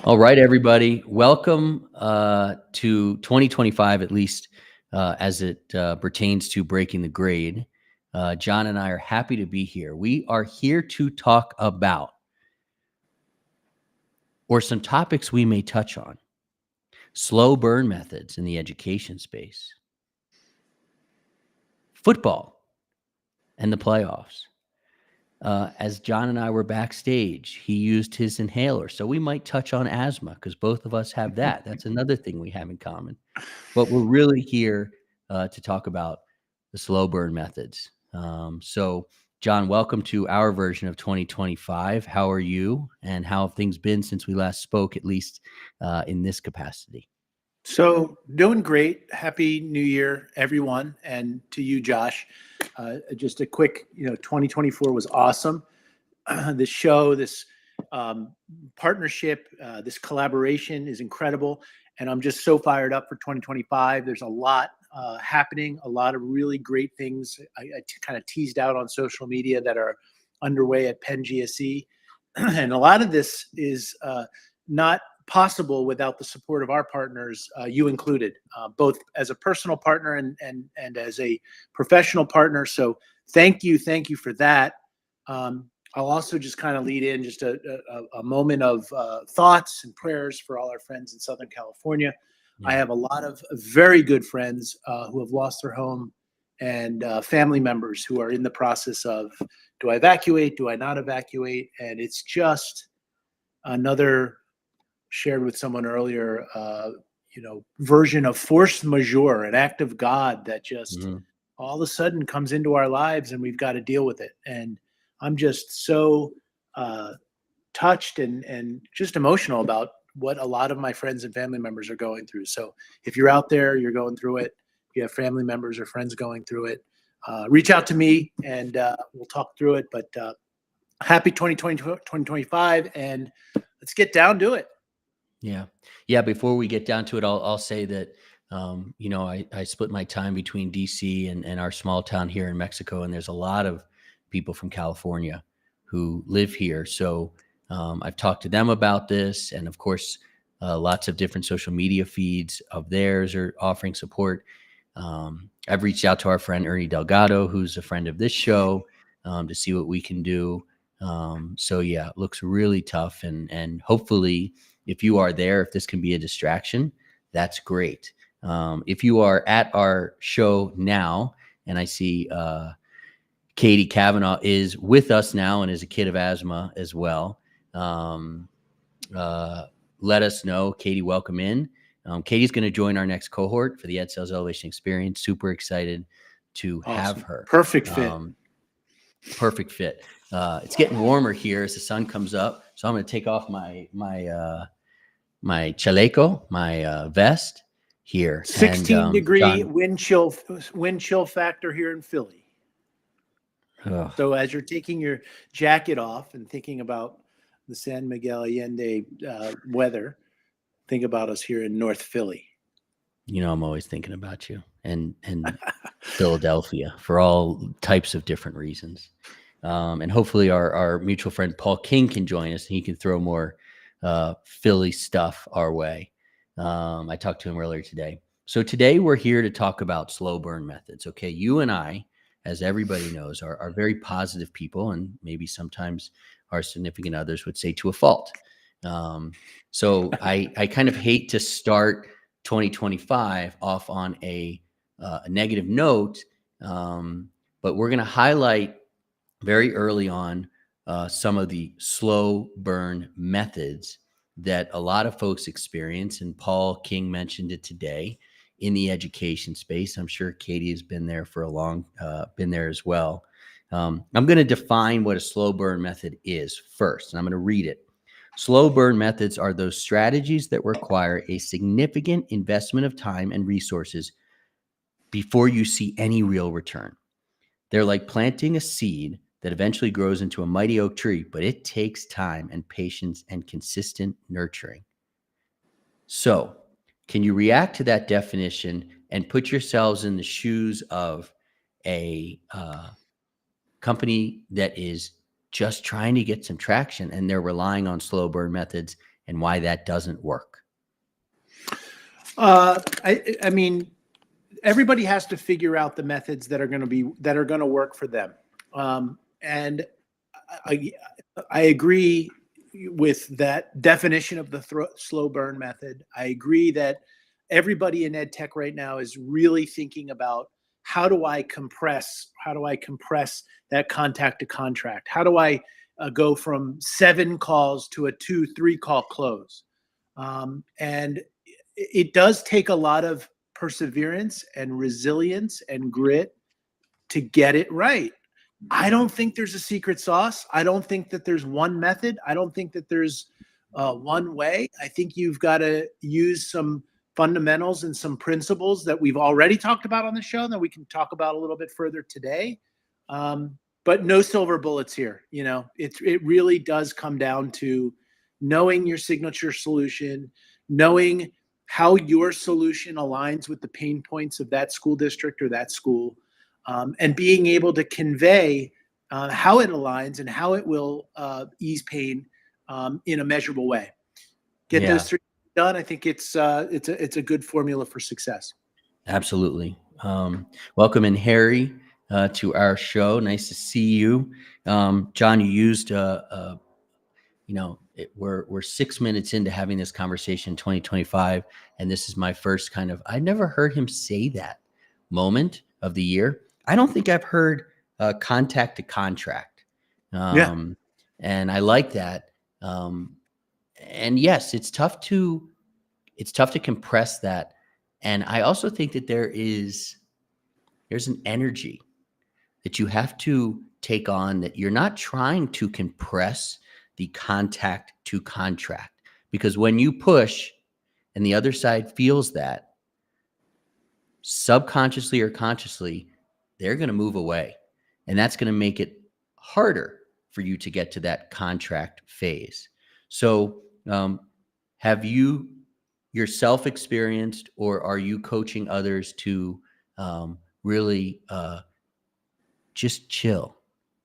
All right, everybody. Welcome to 2025, at least as it pertains to breaking the grade. John and I are happy to be here. We are here to talk about, or some topics we may touch on, slow burn methods in the education space, football, and the playoffs. As John and I were backstage, he used his inhaler. So we might touch on asthma because both of us have that. That's another thing we have in common. But we're really here to talk about the slow burn methods. So, John, welcome to our version of 2025. How are you, and how have things been since we last spoke, at least in this capacity? So doing great. Happy New Year, everyone. And to you, Josh, just a quick, 2024 was awesome. This show, this partnership, this collaboration is incredible. And I'm just so fired up for 2025. There's a lot happening, a lot of really great things I kind of teased out on social media that are underway at Penn GSE. And a lot of this is not possible without the support of our partners, you included, both as a personal partner and as a professional partner. So thank you for that. I'll also just kind of lead in just a moment of thoughts and prayers for all our friends in Southern California. Yeah. I have a lot of very good friends who have lost their home, and family members who are in the process of, do I evacuate? Do I not evacuate? And it's just another, shared with someone earlier, version of force majeure, an act of God that just all of a sudden comes into our lives, and we've got to deal with it. And I'm just so touched and just emotional about what a lot of my friends and family members are going through. So if you're out there, you're going through it, you have family members or friends going through it, reach out to me and we'll talk through it. But happy 2020, 2025, and let's get down to it. Yeah. Before we get down to it, I'll say that, I split my time between DC and our small town here in Mexico. And there's a lot of people from California who live here. So I've talked to them about this. And of course, lots of different social media feeds of theirs are offering support. I've reached out to our friend Ernie Delgado, who's a friend of this show, to see what we can do. So yeah, it looks really tough. And hopefully, if you are there, if this can be a distraction, that's great. If you are at our show now, and I see Katie Kavanaugh is with us now and is a kid of asthma as well, let us know. Katie, welcome in. Katie's going to join our next cohort for the Ed Sales Elevation Experience. Super excited to have her. Perfect fit. Perfect fit. It's getting warmer here as the sun comes up, so I'm going to take off my chaleco, my vest here. 16-degree John, wind chill factor here in Philly. So as you're taking your jacket off and thinking about the San Miguel Allende weather, think about us here in North Philly. I'm always thinking about you and Philadelphia for all types of different reasons. And hopefully our mutual friend Paul King can join us, and he can throw more Philly stuff our way. I talked to him earlier today. So today we're here to talk about slow burn methods. Okay, you and I, as everybody knows, are very positive people, and maybe sometimes our significant others would say to a fault. So I kind of hate to start 2025 off on a negative note, but we're going to highlight very early on some of the slow burn methods that a lot of folks experience. And Paul King mentioned it today in the education space. I'm sure Katie has been there for been there as well. I'm going to define what a slow burn method is first, and I'm going to read it. Slow burn methods are those strategies that require a significant investment of time and resources before you see any real return. They're like planting a seed that eventually grows into a mighty oak tree, but it takes time and patience and consistent nurturing. So, can you react to that definition and put yourselves in the shoes of a company that is just trying to get some traction, and they're relying on slow burn methods and why that doesn't work? I mean, everybody has to figure out the methods that are going to work for them. And I, I agree with that definition of the slow burn method. I agree that everybody in ed tech right now is really thinking about how do I compress that contact to contract? How do I go from 7 calls to a 2-3 call close? And it does take a lot of perseverance and resilience and grit to get it right. I don't think there's a secret sauce. I don't think that there's one method. I don't think that there's one way. I think you've got to use some fundamentals and some principles that we've already talked about on the show that we can talk about a little bit further today. But no silver bullets here. You know, it really does come down to knowing your signature solution, knowing how your solution aligns with the pain points of that school district or that school, and being able to convey how it aligns and how it will ease pain in a measurable way. Get those 3 done. I think it's a good formula for success. Absolutely. Welcome in, Harry, to our show. Nice to see you. John, you used, we're 6 minutes into having this conversation in 2025. And this is my first I never heard him say that moment of the year. I don't think I've heard contact to contract. And I like that. And yes, it's tough to compress that. And I also think that there's an energy that you have to take on, that you're not trying to compress the contact to contract, because when you push and the other side feels that, subconsciously or consciously, they're going to move away, and that's going to make it harder for you to get to that contract phase. So have you yourself experienced, or are you coaching others to really just chill,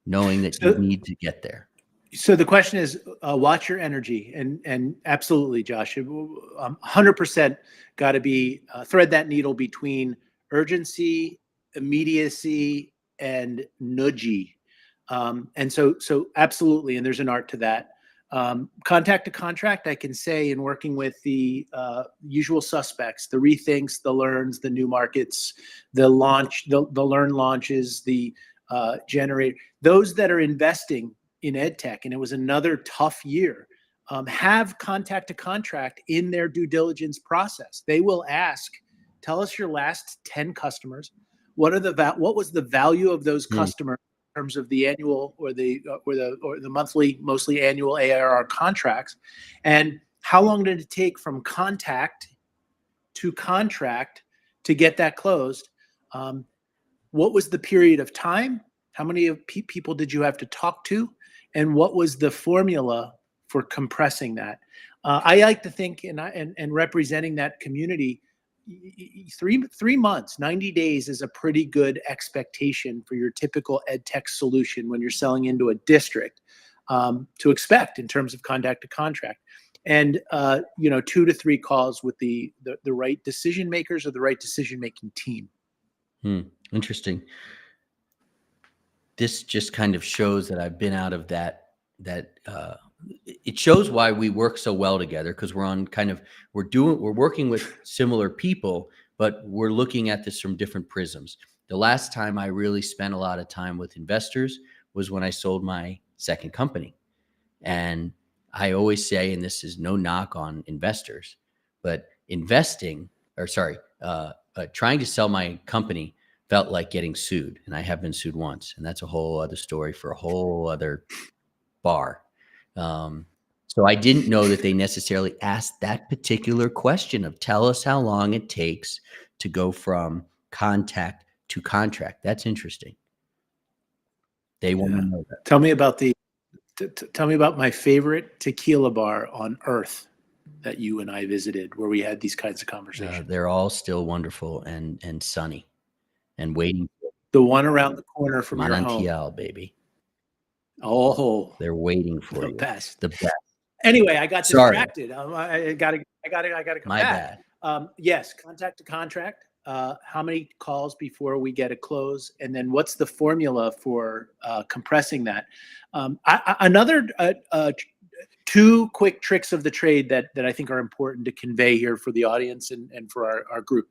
knowing that you need to get there? So the question is, watch your energy, and absolutely, Josh, 100% got to be thread that needle between urgency, immediacy, and nudgy. And so absolutely, and there's an art to that. Contact to contract, I can say, in working with the usual suspects, the rethinks, the learns, the new markets, the learn launches, the generate, those that are investing in ed tech, and it was another tough year, have contact to contract in their due diligence process. They will ask, tell us your last 10 customers. What was the value of those customers in terms of the annual or the monthly, mostly annual ARR contracts, and how long did it take from contact to contract to get that closed? What was the period of time? How many people did you have to talk to? And what was the formula for compressing that? I like to think, and representing that community, 3 months, 90 days is a pretty good expectation for your typical ed tech solution when you're selling into a district to expect in terms of contact to contract. And 2 to 3 calls with the right decision makers or the right decision making team. Interesting. This just kind of shows that I've been out of that it shows why we work so well together, because we're working with similar people, but we're looking at this from different prisms. The last time I really spent a lot of time with investors was when I sold my second company. And I always say, and this is no knock on investors, but trying to sell my company felt like getting sued. And I have been sued once, and that's a whole other story for a whole other bar. So I didn't know that they necessarily asked that particular question of, tell us how long it takes to go from contact to contract. That's interesting. They want to know that. Tell me about my favorite tequila bar on earth that you and I visited, where we had these kinds of conversations. They're all still wonderful and sunny and waiting. The one around the corner from your home. Manantial, baby. Oh, they're waiting for the you. best. The best. Anyway, I got Sorry. distracted. I gotta come My back. bad. Yes, contact to contract. How many calls before we get a close, and then what's the formula for compressing that? Another two quick tricks of the trade that I think are important to convey here for the audience and for our group.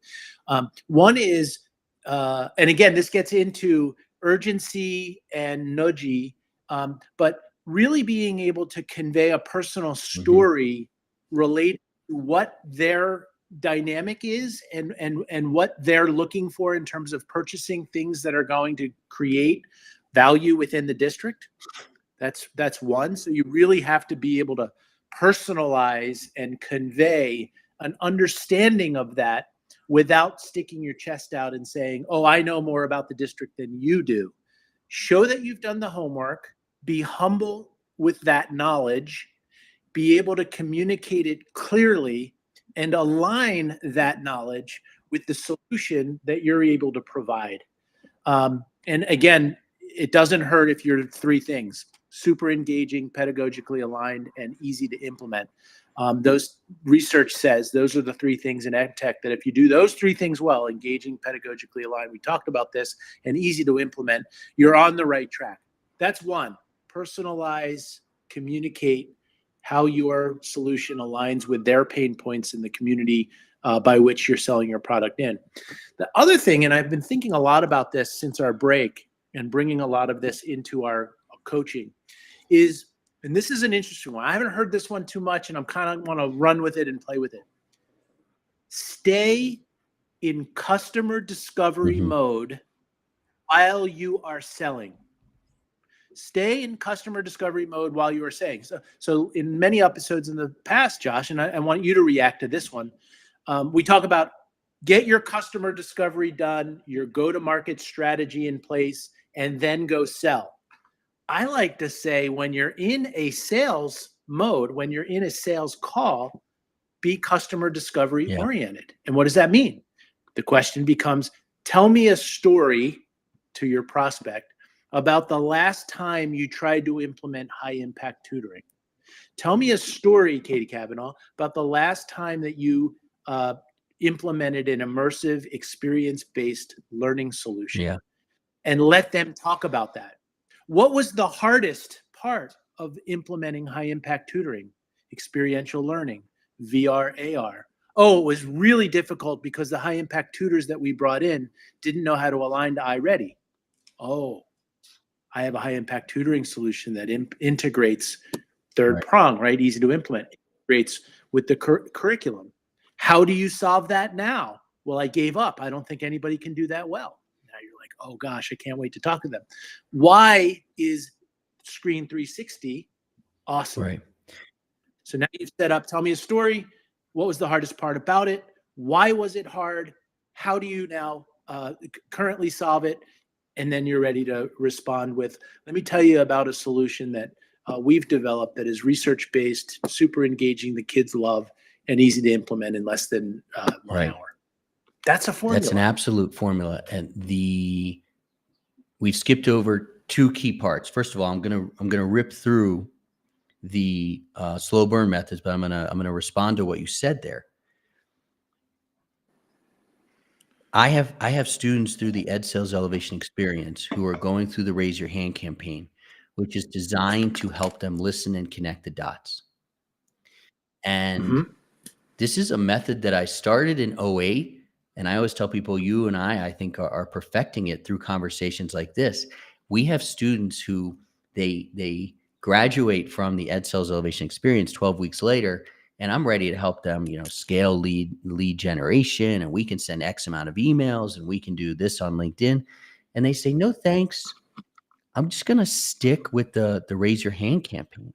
One is, and again, this gets into urgency and nudgy, but really being able to convey a personal story related to what their dynamic is and what they're looking for in terms of purchasing things that are going to create value within the district. That's one. So you really have to be able to personalize and convey an understanding of that without sticking your chest out and saying, oh, I know more about the district than you do. Show that you've done the homework, be humble with that knowledge, be able to communicate it clearly, and align that knowledge with the solution that you're able to provide. And again, it doesn't hurt if you're three things: super engaging, pedagogically aligned, and easy to implement. Those research says those are the three things in ed tech that if you do those three things well, engaging, pedagogically aligned, we talked about this, and easy to implement, you're on the right track. That's one. Personalize, communicate how your solution aligns with their pain points in the community by which you're selling your product in. The other thing, and I've been thinking a lot about this since our break and bringing a lot of this into our coaching, is, and this is an interesting one. I haven't heard this one too much, and I'm kind of want to run with it and play with it. Stay in customer discovery mode while you are selling. Stay in customer discovery mode while you are saying. So in many episodes in the past, Josh, and I want you to react to this one, we talk about get your customer discovery done, your go-to-market strategy in place, and then go sell. I like to say when you're in a sales mode, when you're in a sales call, be customer discovery oriented. And what does that mean? The question becomes, tell me a story to your prospect about the last time you tried to implement high impact tutoring. Tell me a story, Katie Kavanaugh, about the last time that you implemented an immersive experience-based learning solution. And let them talk about that. What was the hardest part of implementing high impact tutoring? Experiential learning, VR, AR. Oh, it was really difficult because the high impact tutors that we brought in didn't know how to align to iReady. Oh, I have a high impact tutoring solution that integrates third prong, right? Easy to implement, integrates with the curriculum. How do you solve that now? Well, I gave up. I don't think anybody can do that well. Now you're like, oh gosh, I can't wait to talk to them. Why is Screen 360 awesome? Right. So now you've set up, tell me a story. What was the hardest part about it? Why was it hard? How do you now currently solve it? And then you're ready to respond with, let me tell you about a solution that we've developed that is research-based, super engaging, the kids love, and easy to implement in less than 1 hour. That's a formula. That's an absolute formula. And we've skipped over two key parts. First of all, I'm gonna rip through the slow burn methods, but I'm gonna respond to what you said there. I have students through the Ed Sales Elevation Experience who are going through the Raise Your Hand campaign, which is designed to help them listen and connect the dots. And this is a method that I started in 2008. And I always tell people, you and I think are perfecting it through conversations like this. We have students who they graduate from the Ed Sales Elevation Experience 12 weeks later, and I'm ready to help them, scale lead generation, and we can send X amount of emails, and we can do this on LinkedIn. And they say, no, thanks. I'm just going to stick with the Raise Your Hand campaign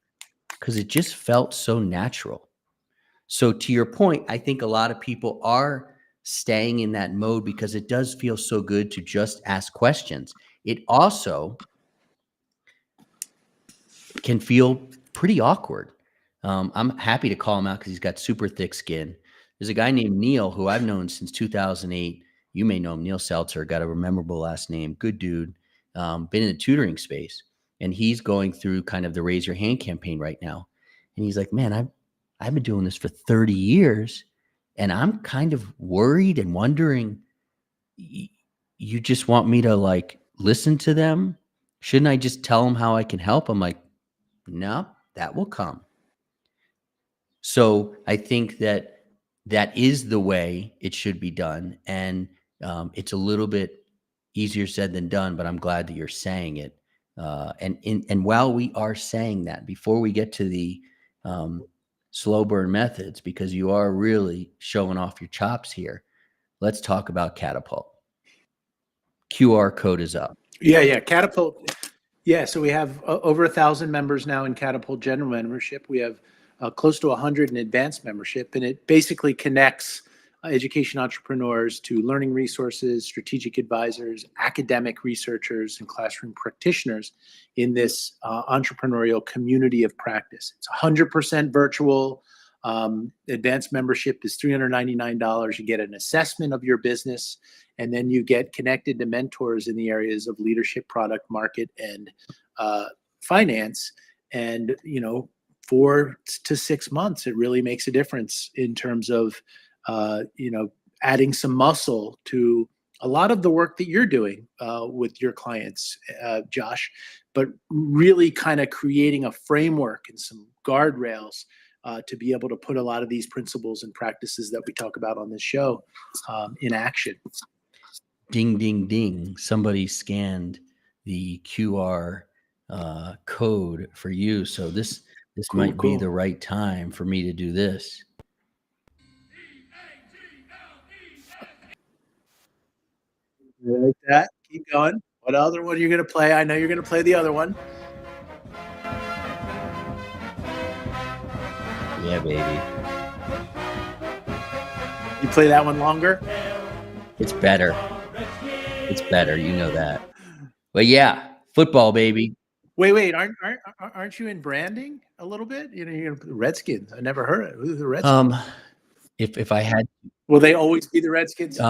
because it just felt so natural. So to your point, I think a lot of people are staying in that mode because it does feel so good to just ask questions. It also can feel pretty awkward. I'm happy to call him out because he's got super thick skin. There's a guy named Neil who I've known since 2008. You may know him, Neil Seltzer, got a memorable last name, good dude, been in the tutoring space. And he's going through kind of the Raise Your Hand campaign right now. And he's like, man, I've been doing this for 30 years and I'm kind of worried and wondering, you just want me to like listen to them? Shouldn't I just tell them how I can help? I'm like, no, that will come. So I think that that is the way it should be done. And it's a little bit easier said than done, but I'm glad that you're saying it. And while we are saying that, before we get to the um, slow burn methods, because you are really showing off your chops here, let's talk about Catapult. QR code is up. Yeah. Catapult. Yeah, so we have over 1,000 members now in Catapult General membership. We have close to 100 in advanced membership, and it basically connects education entrepreneurs to learning resources, strategic advisors, academic researchers, and classroom practitioners in this entrepreneurial community of practice. It's 100% virtual. Advanced membership is $399. You get an assessment of your business, and then you get connected to mentors in the areas of leadership, product, market, and finance. And 4 to 6 months, it really makes a difference in terms of adding some muscle to a lot of the work that you're doing with your clients, Josh, but really kind of creating a framework and some guardrails to be able to put a lot of these principles and practices that we talk about on this show in action. Ding, ding, ding. Somebody scanned the QR code for you. So this might be the right time for me to do this. Like that. Keep going. What other one are you going to play? I know you're going to play the other one. Yeah, baby. You play that one longer? It's better. It's better. You know that. But yeah, football, baby. Wait. Aren't you in branding a little bit? You're going to put the Redskins. I never heard it. Who's the Redskins? If I had, will they always be the Redskins?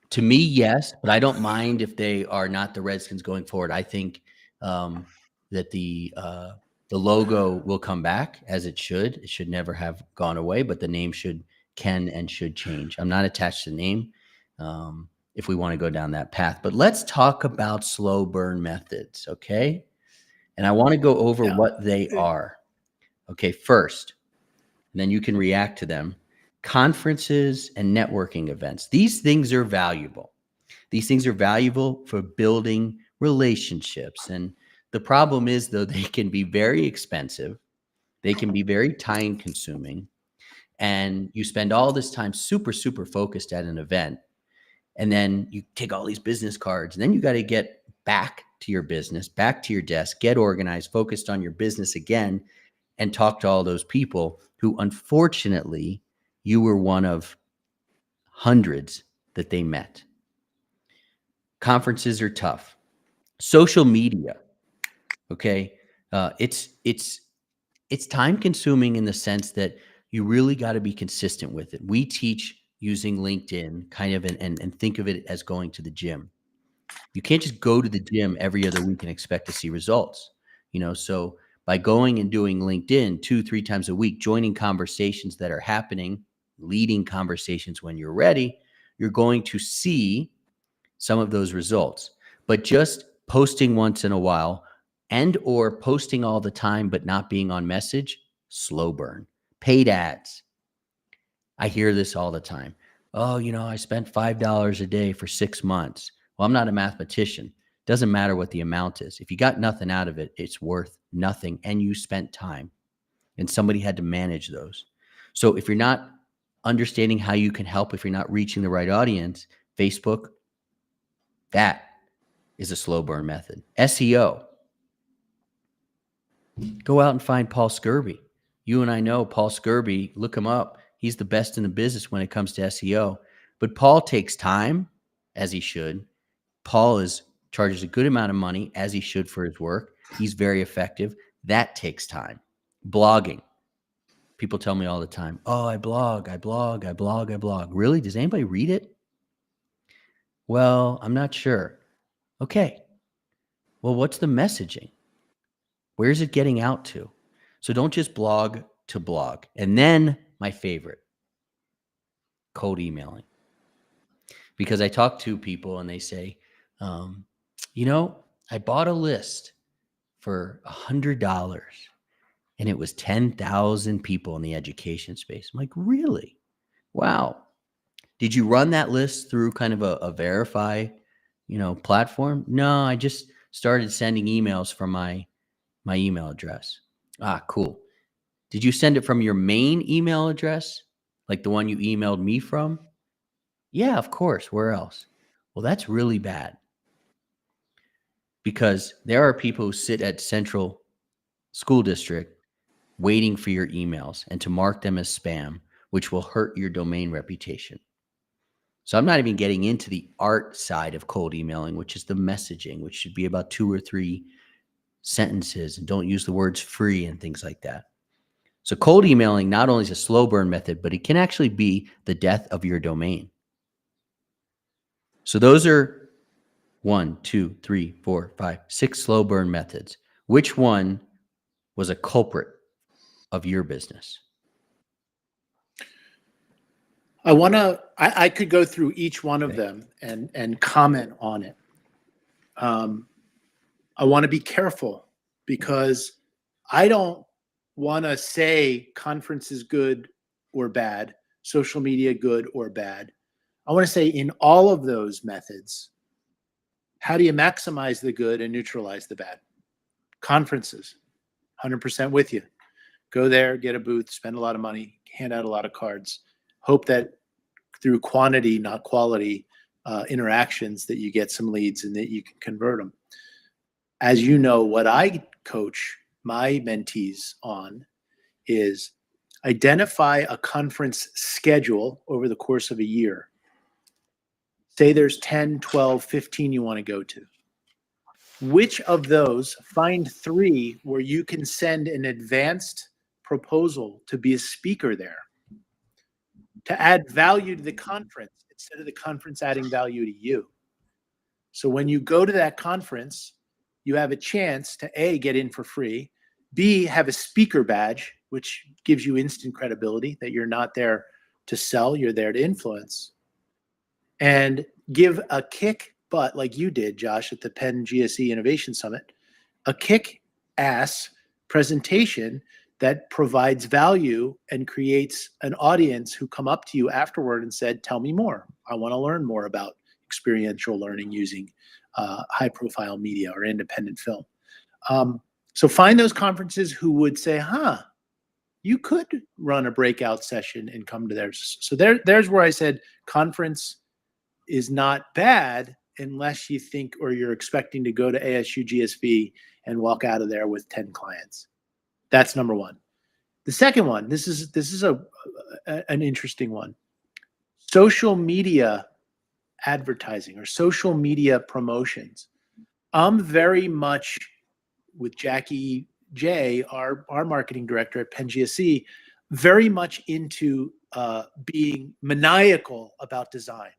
To me, yes, but I don't mind if they are not the Redskins going forward. I think that the logo will come back as it should. It should never have gone away, but the name can and should change. I'm not attached to the name if we want to go down that path. But let's talk about slow burn methods, okay? And I want to go over what they are. Okay, first, and then you can react to them. Conferences and networking events. These things are valuable. These things are valuable for building relationships. And the problem is, though, they can be very expensive. They can be very time consuming. And you spend all this time super, super focused at an event. And then you take all these business cards, and then you got to get back to your business, back to your desk, get organized, focused on your business again, and talk to all those people who, unfortunately, you were one of hundreds that they met. Conferences are tough. Social media, okay, it's time consuming in the sense that you really got to be consistent with it. We teach using LinkedIn kind of and think of it as going to the gym. You can't just go to the gym every other week and expect to see results. So by going and doing LinkedIn 2-3 times a week, joining conversations that are happening, leading conversations when you're ready, you're going to see some of those results. But just posting once in a while and or posting all the time but not being on message, slow burn. Paid ads. I hear this all the time. Oh, I spent $5 a day for 6 months. Well, I'm not a mathematician. Doesn't matter what the amount is. If you got nothing out of it, it's worth nothing. And you spent time. And somebody had to manage those. So if you're not understanding how you can help, if you're not reaching the right audience, Facebook, that is a slow burn method. SEO. Go out and find Paul Skirby. You and I know Paul Skirby. Look him up. He's the best in the business when it comes to SEO. But Paul takes time, as he should. Paul charges a good amount of money, as he should, for his work. He's very effective. That takes time. Blogging. People tell me all the time, oh, I blog. Really? Does anybody read it? Well, I'm not sure. Okay. Well, what's the messaging? Where's it getting out to? So don't just blog to blog. And then my favorite, cold emailing. Because I talk to people and they say, um, I bought a list for $100 and it was 10,000 people in the education space. I'm like, really? Wow. Did you run that list through kind of a verify, platform? No, I just started sending emails from my email address. Ah, cool. Did you send it from your main email address? Like the one you emailed me from? Yeah, of course. Where else? Well, that's really bad because there are people who sit at Central School District waiting for your emails and to mark them as spam, which will hurt your domain reputation. So I'm not even getting into the art side of cold emailing, which is the messaging, which should be about 2 or 3 sentences and don't use the words free and things like that. So cold emailing not only is a slow burn method, but it can actually be the death of your domain. So those are 1, 2, 3, 4, 5, 6 slow burn methods. Which one was a culprit of your business? I could go through each one of them and comment on it. I want to be careful because I don't want to say conference is good or bad, social media good or bad. I want to say in all of those methods, how do you maximize the good and neutralize the bad? Conferences, 100% with you. Go there, get a booth, spend a lot of money, hand out a lot of cards. Hope that through quantity, not quality, interactions that you get some leads and that you can convert them. As you know, what I coach my mentees on is identify a conference schedule over the course of a year. Say there's 10, 12, 15 you want to go to. Which of those, find 3 where you can send an advanced proposal to be a speaker there, to add value to the conference instead of the conference adding value to you. So when you go to that conference, you have a chance to A, get in for free, B, have a speaker badge, which gives you instant credibility that you're not there to sell, you're there to influence, and give a kick butt like you did, Josh, at the Penn GSE Innovation Summit, a kick-ass presentation that provides value and creates an audience who come up to you afterward and said, tell me more. I want to learn more about experiential learning using high-profile media or independent film. So find those conferences who would say, you could run a breakout session and come to theirs. So there's where I said conference is not bad unless you think or you're expecting to go to ASU GSV and walk out of there with 10 clients. That's number one. The second one, this is an interesting one. Social media advertising or social media promotions. I'm very much with Jackie J, our marketing director at Penn GSE, very much into being maniacal about design.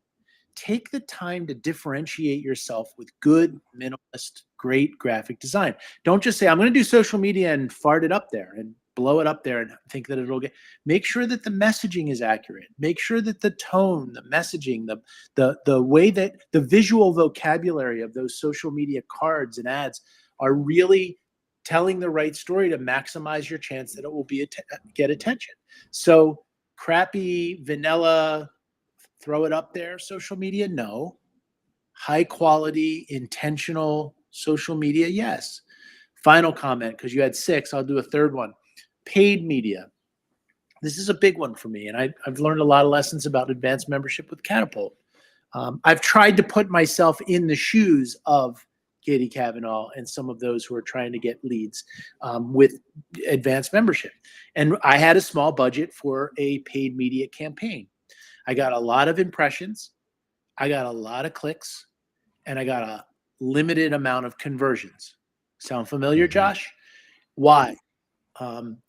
Take the time to differentiate yourself with good, minimalist, great graphic design. Don't just say, I'm going to do social media and fart it up there and blow it up there and think that it'll get. Make sure that the messaging is accurate. Make sure that the tone, the messaging, the way that the visual vocabulary of those social media cards and ads are really telling the right story to maximize your chance that it will be get attention. So crappy, vanilla, throw it up there, social media, no. High quality, intentional social media, yes. Final comment, because you had 6, I'll do a third one. Paid media. This is a big one for me, and I've learned a lot of lessons about advanced membership with Catapult. I've tried to put myself in the shoes of Katie Kavanaugh and some of those who are trying to get leads with advanced membership. And I had a small budget for a paid media campaign. I got a lot of impressions, I got a lot of clicks, and I got a limited amount of conversions. Sound familiar, Josh? Why?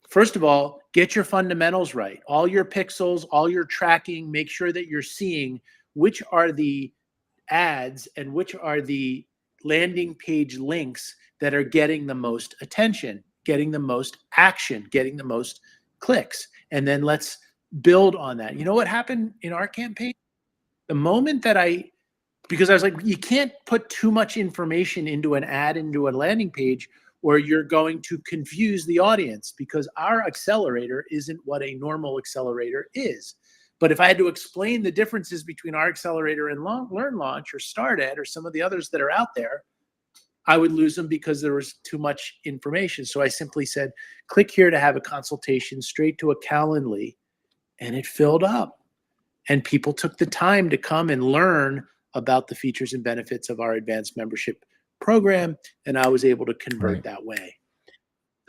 First of all, get your fundamentals right. All your pixels, all your tracking, make sure that you're seeing which are the ads and which are the landing page links that are getting the most attention. getting the most action, getting the most clicks. And then let's build on that. You know what happened in our campaign? The moment that because I was like, you can't put too much information into an ad, into a landing page, or you're going to confuse the audience, because our accelerator isn't what a normal accelerator is. But if I had to explain the differences between our accelerator and Learn Launch or Start Ed or some of the others that are out there, I would lose them because there was too much information. So I simply said, click here to have a consultation, straight to a Calendly, and it filled up. And people took the time to come and learn about the features and benefits of our advanced membership program, and I was able to convert that way.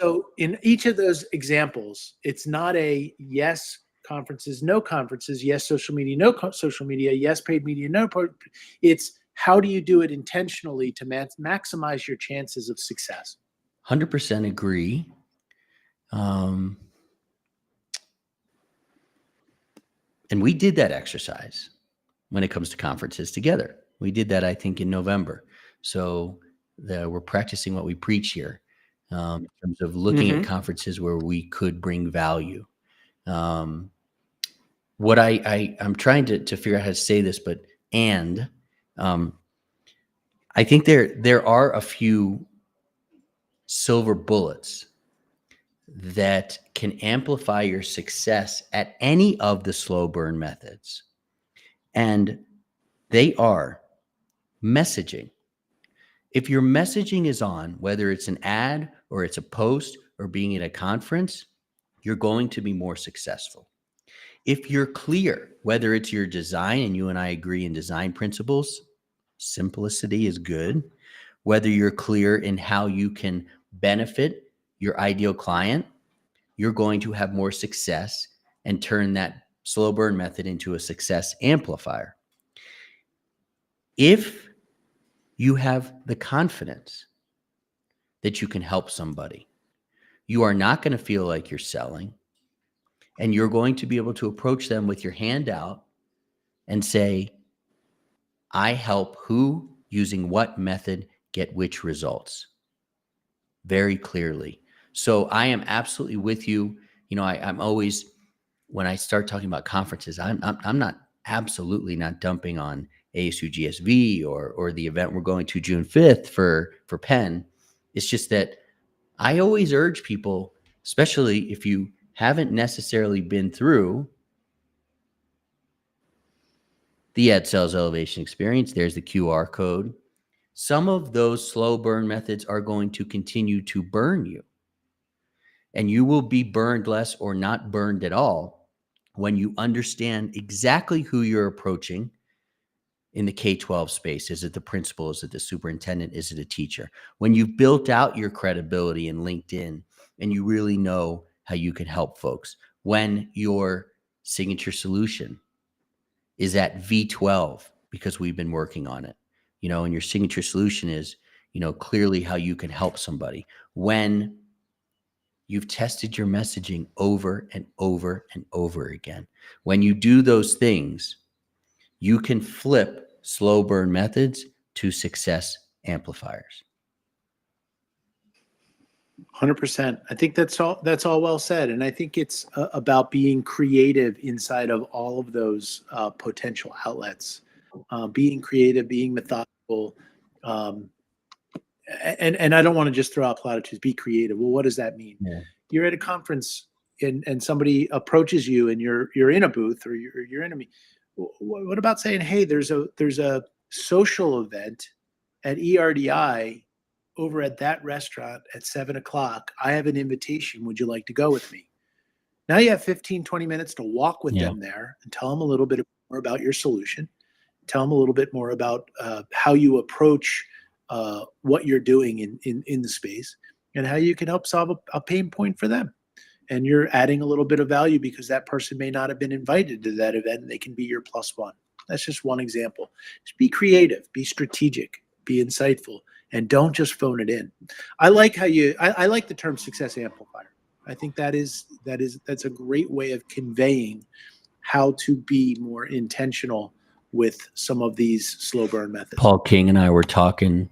So in each of those examples, it's not a yes conferences, no conferences, yes social media, no social media, yes paid media, no. It's how do you do it intentionally to maximize your chances of success? 100% agree. And we did that exercise when it comes to conferences together. We did that, I think, in November. So we're practicing what we preach here in terms of looking at conferences where we could bring value. What I'm trying to figure out how to say this, but I think there are a few silver bullets that can amplify your success at any of the slow burn methods. And they are messaging. If your messaging is on, whether it's an ad or it's a post or being at a conference, you're going to be more successful. If you're clear, whether it's your design, and you and I agree in design principles, simplicity is good. Whether you're clear in how you can benefit your ideal client, you're going to have more success and turn that slow burn method into a success amplifier. If you have the confidence that you can help somebody, you are not going to feel like you're selling, and you're going to be able to approach them with your hand out and say, I help who, using what method, get which results, very clearly. So I am absolutely with you. You know, I'm always, when I start talking about conferences, I'm not absolutely not dumping on ASU GSV or the event we're going to June 5th for Penn. It's just that I always urge people, especially if you haven't necessarily been through the Ad Sales Elevation Experience, there's the QR code. Some of those slow burn methods are going to continue to burn you. And you will be burned less or not burned at all when you understand exactly who you're approaching in the K-12 space. Is it the principal? Is it the superintendent? Is it a teacher? When you've built out your credibility in LinkedIn and you really know how you can help folks, when your signature solution is at V12 because we've been working on it, you know, and your signature solution is, you know, clearly how you can help somebody. When you've tested your messaging over and over and over again, when you do those things, you can flip slow burn methods to success amplifiers. 100%. I think that's all well said. And I think it's about being creative inside of all of those potential outlets, being creative, being methodical. And I don't want to just throw out platitudes, be creative. Well, what does that mean? Yeah. You're at a conference and somebody approaches you and you're in a booth or you're in a meeting. What about saying, hey, there's a social event at ERDI over at that restaurant at 7:00. I have an invitation. Would you like to go with me? Now you have 15, 20 minutes to walk with them there and tell them a little bit more about your solution. Tell them a little bit more about how you approach what you're doing in the space and how you can help solve a pain point for them. And you're adding a little bit of value because that person may not have been invited to that event and they can be your plus one. That's just one example. Just be creative, be strategic, be insightful, and don't just phone it in. I like how I like the term success amplifier. I think that's a great way of conveying how to be more intentional with some of these slow burn methods. Paul King and I were talking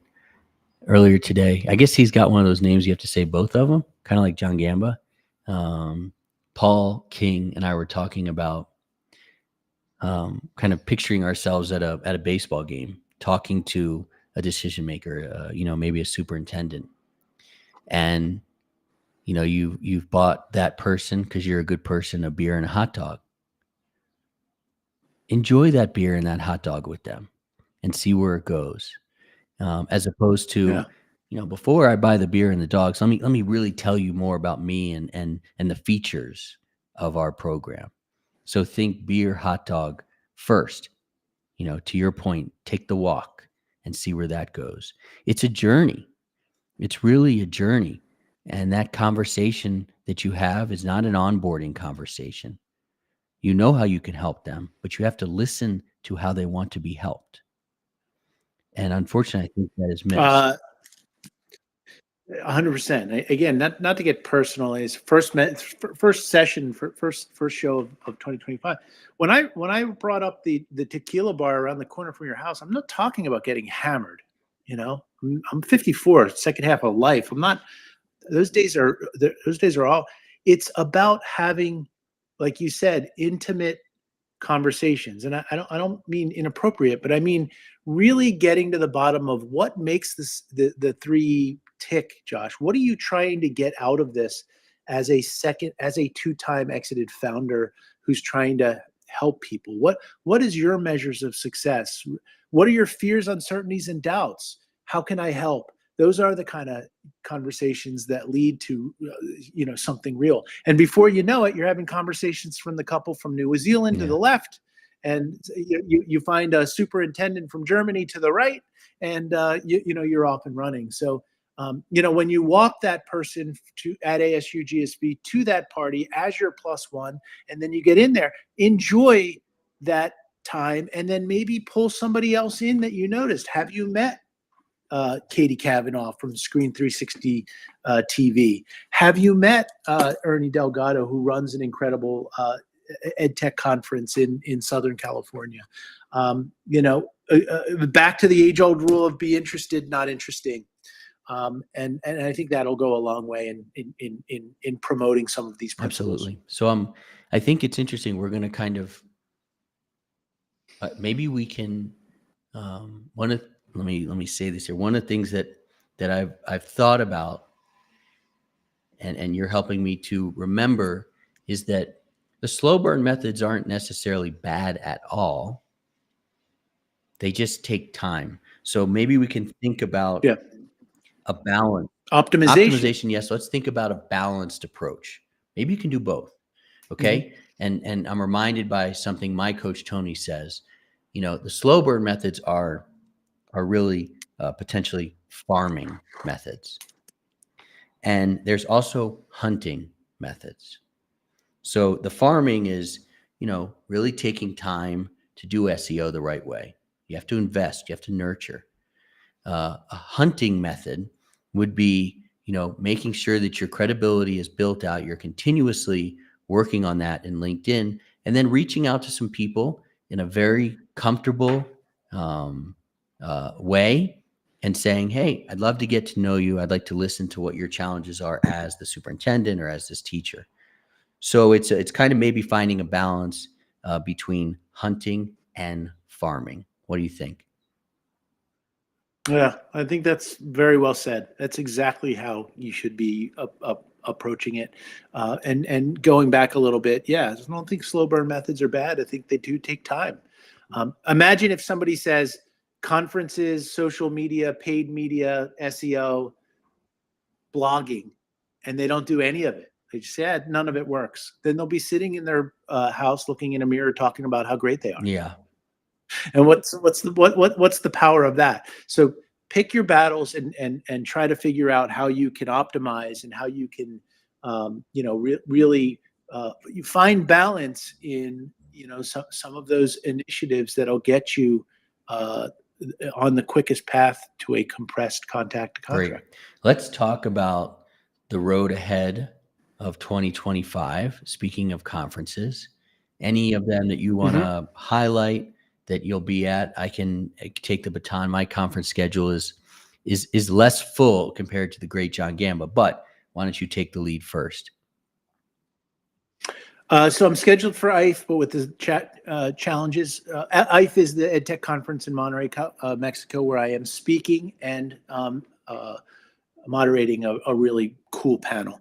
earlier today. I guess he's got one of those names you have to say both of them. kind of like John Gamba. Paul King and I were talking about kind of picturing ourselves at a baseball game, talking to a decision maker, maybe a superintendent, and you've bought that person because you're a good person a beer and a hot dog. Enjoy that beer and that hot dog with them, and see where it goes. As opposed to, before I buy the beer and the dogs, let me really tell you more about me and the features of our program. So think beer, hot dog first. To your point, take the walk and see where that goes. It's a journey. It's really a journey. And that conversation that you have is not an onboarding conversation. You know how you can help them, but you have to listen to how they want to be helped. And unfortunately, I think that is missed. 100%. Again, not to get personal, is first session, first show of 2025. When I brought up the tequila bar around the corner from your house, I'm not talking about getting hammered. I'm 54, second half of life. I'm not. Those days are all. It's about having, like you said, intimate conversations, and I don't mean inappropriate, but I mean really getting to the bottom of what makes the three tick. Josh, what are you trying to get out of this as a two-time exited founder who's trying to help people? What is your measures of success? What are your fears, uncertainties, and doubts? How can I help? Those are the kind of conversations that lead to, something real. And before you know it, you're having conversations from the couple from New Zealand to the left, and you find a superintendent from Germany to the right, and you're off and running. So, when you walk that person at ASU GSB to that party as your +1, and then you get in there, enjoy that time, and then maybe pull somebody else in that you noticed. Have you met Katie Kavanaugh from Screen 360 TV? Have you met Ernie Delgado, who runs an incredible ed tech conference in Southern California? Back to the age-old rule of be interested, not interesting. And I think that'll go a long way in promoting some of these principles. Absolutely. So I think it's interesting. We're going to kind of maybe we can let me say this here. One of the things that I've thought about, and you're helping me to remember, is that the slow burn methods aren't necessarily bad at all. They just take time. So maybe we can think about a balance. Optimization, yes. Let's think about a balanced approach. Maybe you can do both. Okay. Mm-hmm. And I'm reminded by something my coach Tony says. The slow burn methods are really potentially farming methods. And there's also hunting methods. So the farming is, really taking time to do SEO the right way. You have to invest, you have to nurture. A hunting method would be, making sure that your credibility is built out. You're continuously working on that in LinkedIn, and then reaching out to some people in a very comfortable way and saying, hey, I'd love to get to know you. I'd like to listen to what your challenges are as the superintendent or as this teacher. So it's kind of maybe finding a balance between hunting and farming. What do you think? Yeah, I think that's very well said. That's exactly how you should be approaching it. And going back a little bit, I don't think slow burn methods are bad. I think they do take time. Imagine if somebody says conferences, social media, paid media, SEO, blogging, and they don't do any of it. They just say, none of it works. Then they'll be sitting in their house looking in a mirror talking about how great they are. Yeah. And what's the power of that? So pick your battles and try to figure out how you can optimize and how you can really you find balance in some of those initiatives that'll get you on the quickest path to a compressed contact contract. Great. Let's talk about the road ahead of 2025. Speaking of conferences, any of them that you want to highlight that you'll be at? I can take the baton. My conference schedule is less full compared to the great John Gamba, but why don't you take the lead first? So I'm scheduled for IFE, but with the challenges. IFE is the EdTech conference in Monterrey, Mexico, where I am speaking and moderating a really cool panel.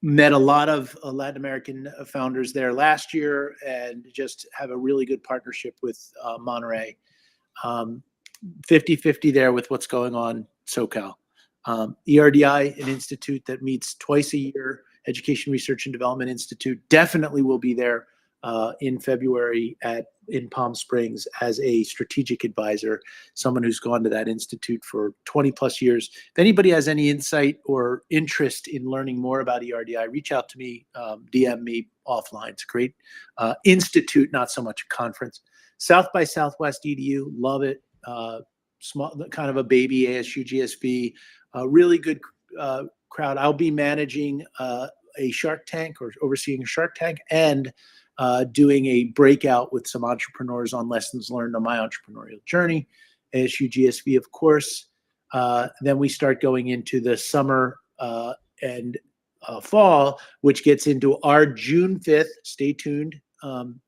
Met a lot of Latin American founders there last year and just have a really good partnership with Monterrey. 50-50 there with what's going on SoCal. ERDI, an institute that meets twice a year, Education Research and Development Institute, definitely will be there in February in Palm Springs as a strategic advisor, someone who's gone to that institute for 20 plus years. If anybody has any insight or interest in learning more about ERDI, reach out to me, DM me offline. It's a great institute, not so much a conference. South by Southwest EDU, love it. Small, kind of a baby ASU GSV, really good crowd. I'll be managing a Shark Tank or overseeing a Shark Tank and doing a breakout with some entrepreneurs on lessons learned on my entrepreneurial journey. ASU GSV, of course. Then we start going into the summer and fall, which gets into our June 5th, stay tuned,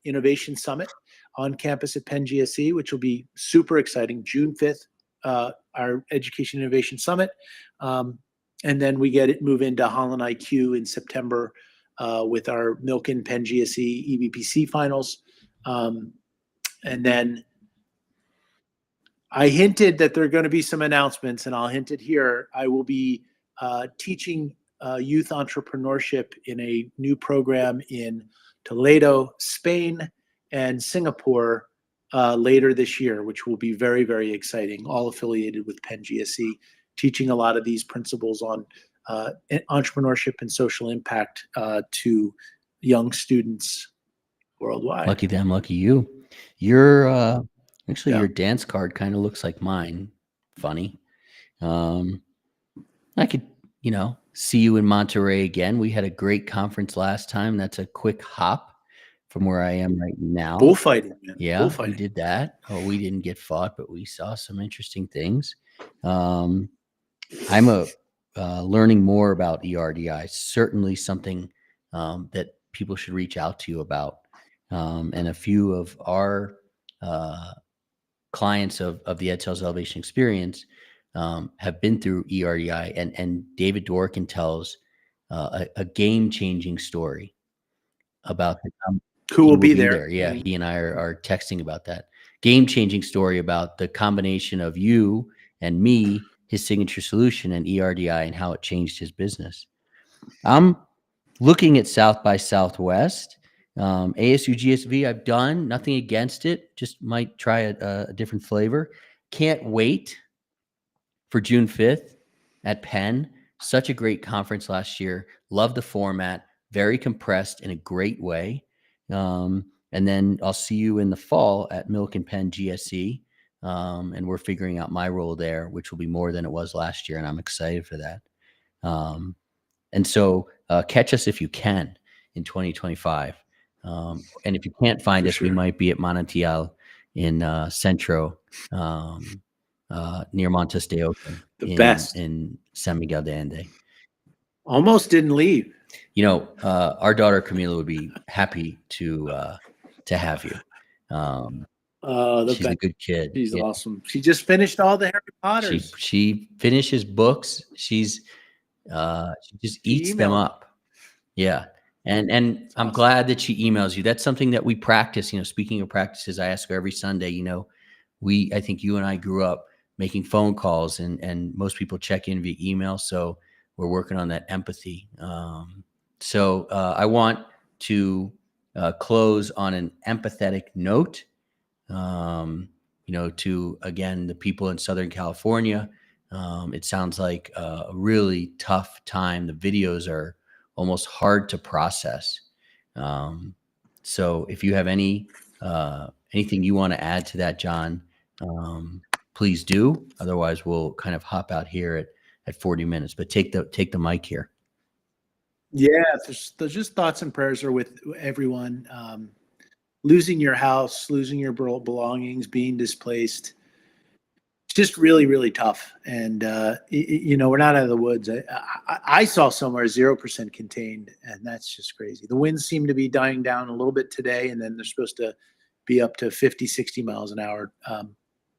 Innovation Summit on campus at Penn GSE, which will be super exciting. June 5th, our Education Innovation Summit. And then we move into Holland IQ in September with our Milken Penn GSE EBPC finals. And then I hinted that there are going to be some announcements, and I'll hint it here. I will be teaching youth entrepreneurship in a new program in Toledo, Spain, and Singapore later this year, which will be very, very exciting, all affiliated with Penn GSE, teaching a lot of these principles on entrepreneurship and social impact to young students worldwide. Lucky them, lucky you. Your your dance card kind of looks like mine. Funny. I could, see you in Monterrey again. We had a great conference last time. That's a quick hop from where I am right now. Bullfighting, man. Yeah, Bullfighting. we did that. Oh, we didn't get fought, but we saw some interesting things. I'm learning more about ERDI. Certainly something that people should reach out to you about. And a few of our clients of the Ed Sales Elevation Experience have been through ERDI, and David Dworkin tells a game-changing story about who will be there. Yeah, he and I are texting about that game-changing story about the combination of you and me, his signature solution, and ERDI, and how it changed his business. I'm looking at South by Southwest. ASU GSV, I've done nothing against it. Just might try a different flavor. Can't wait for June 5th at Penn. Such a great conference last year. Love the format. Very compressed in a great way. And then I'll see you in the fall at Milken Penn GSE. And we're figuring out my role there, which will be more than it was last year. And I'm excited for that. And so catch us if you can in 2025. And if you can't find us, we might be at Manantial in Centro, near Montes de Oca in San Miguel de Allende. Almost didn't leave. Our daughter Camila would be happy to have you. She's a good kid. She's awesome. She just finished all the Harry Potters. She finishes books. She just eats them up. Yeah. And I'm awesome. Glad that she emails you. That's something that we practice. Speaking of practices, I ask her every Sunday, I think you and I grew up making phone calls, and most people check in via email. So we're working on that empathy. So I want to close on an empathetic note, to, again, the people in Southern California. It sounds like a really tough time. The videos are almost hard to process. So if you have anything you want to add to that, John, please do. Otherwise, we'll kind of hop out here at 40 minutes. But take the mic here. Yeah, there's just thoughts and prayers are with everyone. Losing your house, losing your belongings, being displaced. just really, really tough. And, we're not out of the woods. I saw somewhere 0% contained, and that's just crazy. The winds seem to be dying down a little bit today, and then they're supposed to be up to 50, 60 miles an hour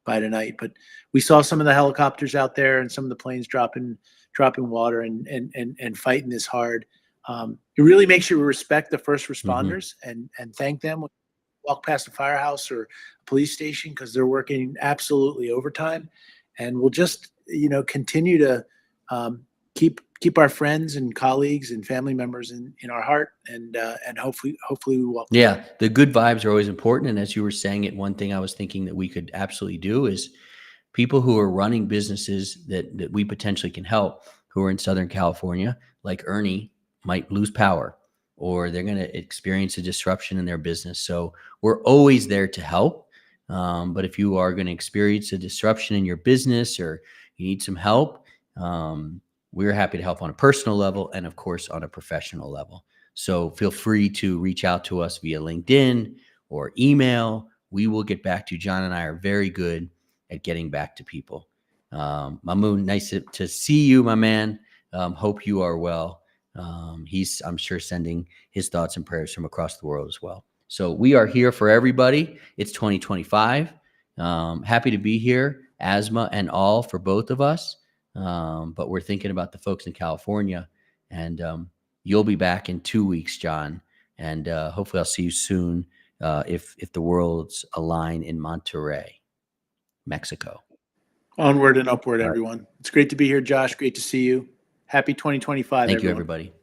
by tonight. But we saw some of the helicopters out there and some of the planes dropping water and fighting this hard. It really makes you respect the first responders and thank them when you walk past a firehouse or a police station, because they're working absolutely overtime. And we'll just continue to keep our friends and colleagues and family members in our heart, and hopefully we walk. Yeah, the good vibes are always important. And as you were saying it, one thing I was thinking that we could absolutely do is people who are running businesses that we potentially can help, who are in Southern California, like Ernie, might lose power, or they're going to experience a disruption in their business. So we're always there to help. But if you are going to experience a disruption in your business, or you need some help, we're happy to help on a personal level and, of course, on a professional level. So feel free to reach out to us via LinkedIn or email. We will get back to you. John and I are very good at getting back to people. Mamoon, nice to see you, my man. Hope you are well. He's, I'm sure, sending his thoughts and prayers from across the world as well. So we are here for everybody. It's 2025. Happy to be here, asthma and all, for both of us. But we're thinking about the folks in California, and you'll be back in 2 weeks, John. And hopefully I'll see you soon if the worlds align in Monterrey, Mexico. Onward and upward, All right. everyone. It's great to be here, Josh. Great to see you. Happy 2025, Thank you, everyone. everybody.